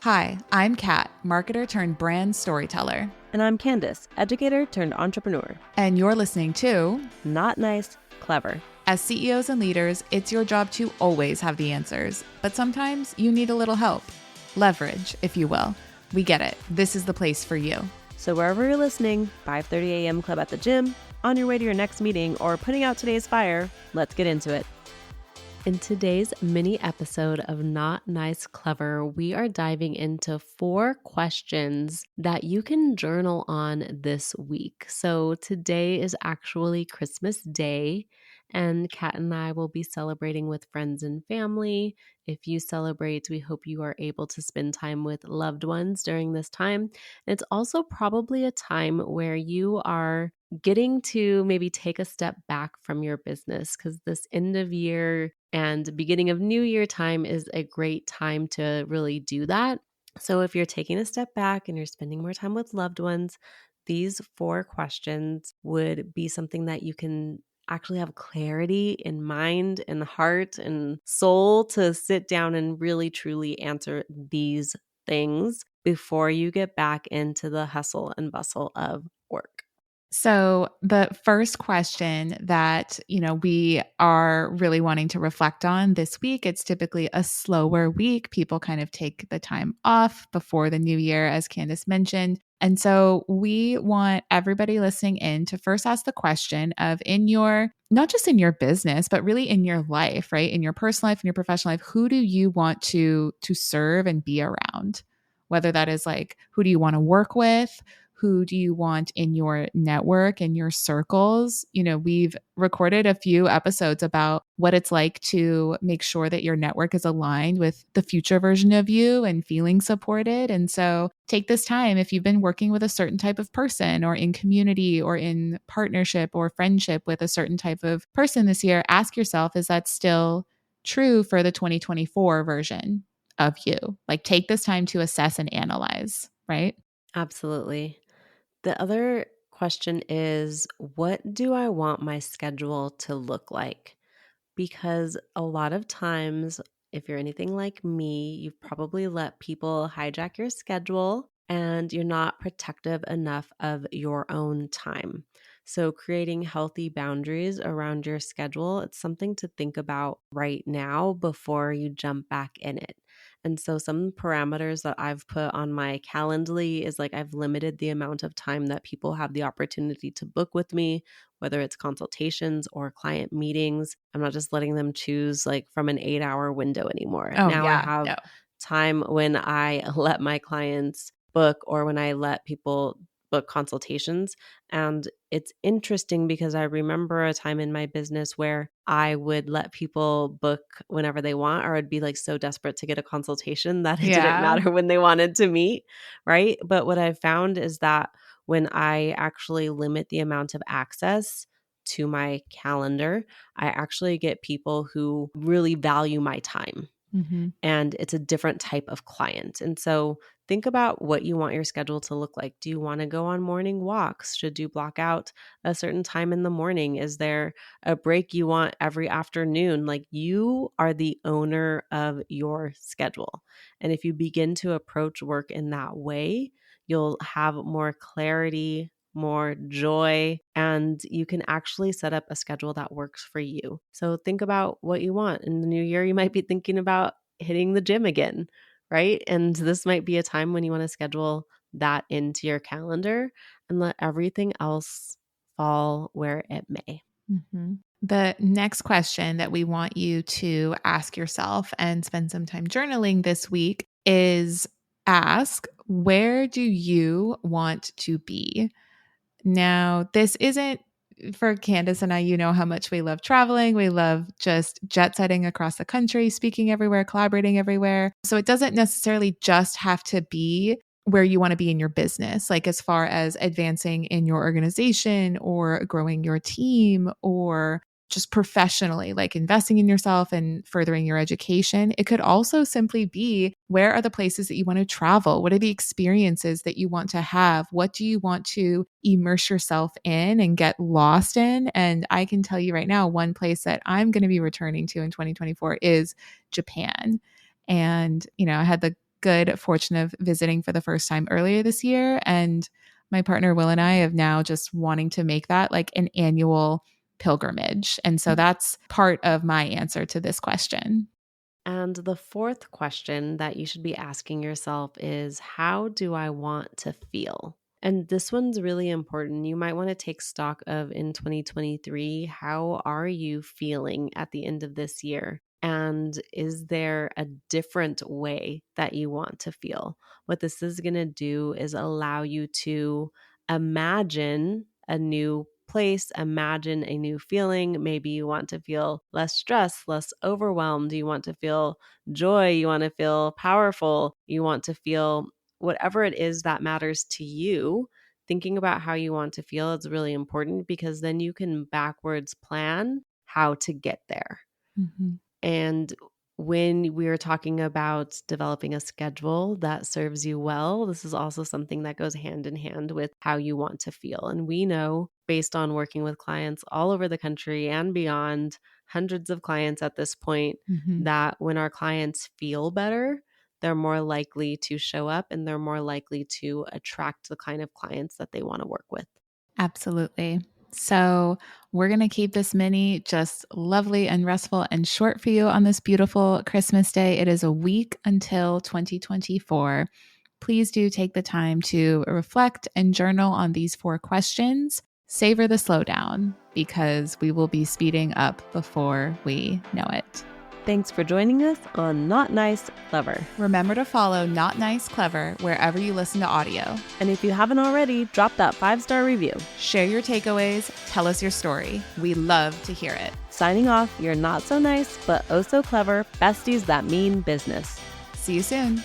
Hi, I'm Kat, marketer turned brand storyteller. And I'm Candice, educator turned entrepreneur. And you're listening to Not Nice, Clever. As CEOs and leaders, it's your job to always have the answers, but sometimes you need a little help. Leverage, if you will. We get it. This is the place for you. So wherever you're listening, 5:30 a.m. club at the gym, on your way to your next meeting, or putting out today's fire, let's get into it. In today's mini episode of Not Nice Clever, we are diving into 4 questions that you can journal on this week. So today is actually Christmas Day, and Kat and I will be celebrating with friends and family. If you celebrate, we hope you are able to spend time with loved ones during this time. And it's also probably a time where you are getting to maybe take a step back from your business, because this end of year and beginning of new year time is a great time to really do that. So if you're taking a step back and you're spending more time with loved ones, these 4 questions would be something that you can actually have clarity in mind and heart and soul to sit down and really truly answer these things before you get back into the hustle and bustle of work. So the first question that, we are really wanting to reflect on this week, it's typically a slower week. People kind of take the time off before the new year, as Candice mentioned. And so we want everybody listening in to first ask the question of not just in your business, but really in your life, right? In your personal life, in your professional life, who do you want to serve and be around? Whether that is like, who do you want to work with? Who do you want in your network and your circles? We've recorded a few episodes about what it's like to make sure that your network is aligned with the future version of you and feeling supported. And so take this time, if you've been working with a certain type of person or in community or in partnership or friendship with a certain type of person this year, ask yourself, is that still true for the 2024 version of you? Like, take this time to assess and analyze, right? Absolutely. The other question is, what do I want my schedule to look like? Because a lot of times, if you're anything like me, you've probably let people hijack your schedule and you're not protective enough of your own time. So creating healthy boundaries around your schedule, it's something to think about right now before you jump back in it. And so some parameters that I've put on my Calendly is like, I've limited the amount of time that people have the opportunity to book with me, whether it's consultations or client meetings. I'm not just letting them choose like from an 8-hour window anymore. Oh, Now I yeah. have No. time when I let my clients book or when I let people book consultations. And it's interesting because I remember a time in my business where I would let people book whenever they want, or I'd be like so desperate to get a consultation that it didn't matter when they wanted to meet, right? But what I've found is that when I actually limit the amount of access to my calendar, I actually get people who really value my time. Mm-hmm. And it's a different type of client. And so think about what you want your schedule to look like. Do you want to go on morning walks? Should you block out a certain time in the morning? Is there a break you want every afternoon? Like, you are the owner of your schedule. And if you begin to approach work in that way, you'll have more clarity, more joy, and you can actually set up a schedule that works for you. So think about what you want. In the new year, you might be thinking about hitting the gym again, right? And this might be a time when you want to schedule that into your calendar and let everything else fall where it may. Mm-hmm. The next question that we want you to ask yourself and spend some time journaling this week is, ask, where do you want to be? Now, this isn't for Candice and I. You know how much we love traveling. We love just jet setting across the country, speaking everywhere, collaborating everywhere. So it doesn't necessarily just have to be where you want to be in your business, like as far as advancing in your organization or growing your team or just professionally, like investing in yourself and furthering your education. It could also simply be, where are the places that you want to travel? What are the experiences that you want to have? What do you want to immerse yourself in and get lost in? And I can tell you right now, one place that I'm going to be returning to in 2024 is Japan. And, I had the good fortune of visiting for the first time earlier this year. And my partner Will and I have now just wanting to make that like an annual pilgrimage. And so that's part of my answer to this question. And the fourth question that you should be asking yourself is, how do I want to feel? And this one's really important. You might want to take stock of in 2023, how are you feeling at the end of this year? And is there a different way that you want to feel? What this is going to do is allow you to imagine a new place, imagine a new feeling. Maybe you want to feel less stressed, less overwhelmed. You want to feel joy. You want to feel powerful. You want to feel whatever it is that matters to you. Thinking about how you want to feel is really important because then you can backwards plan how to get there. Mm-hmm. And when we are talking about developing a schedule that serves you well, this is also something that goes hand in hand with how you want to feel. And we know, based on working with clients all over the country and beyond, hundreds of clients at this point, Mm-hmm. that when our clients feel better, they're more likely to show up and they're more likely to attract the kind of clients that they want to work with. Absolutely. So, we're going to keep this mini just lovely and restful and short for you on this beautiful Christmas day. It is a week until 2024. Please do take the time to reflect and journal on these 4 questions. Savor the slowdown because we will be speeding up before we know it. Thanks for joining us on Not Nice, Clever. Remember to follow Not Nice, Clever wherever you listen to audio. And if you haven't already, drop that 5-star review. Share your takeaways. Tell us your story. We love to hear it. Signing off, your not so nice, but oh so clever besties that mean business. See you soon.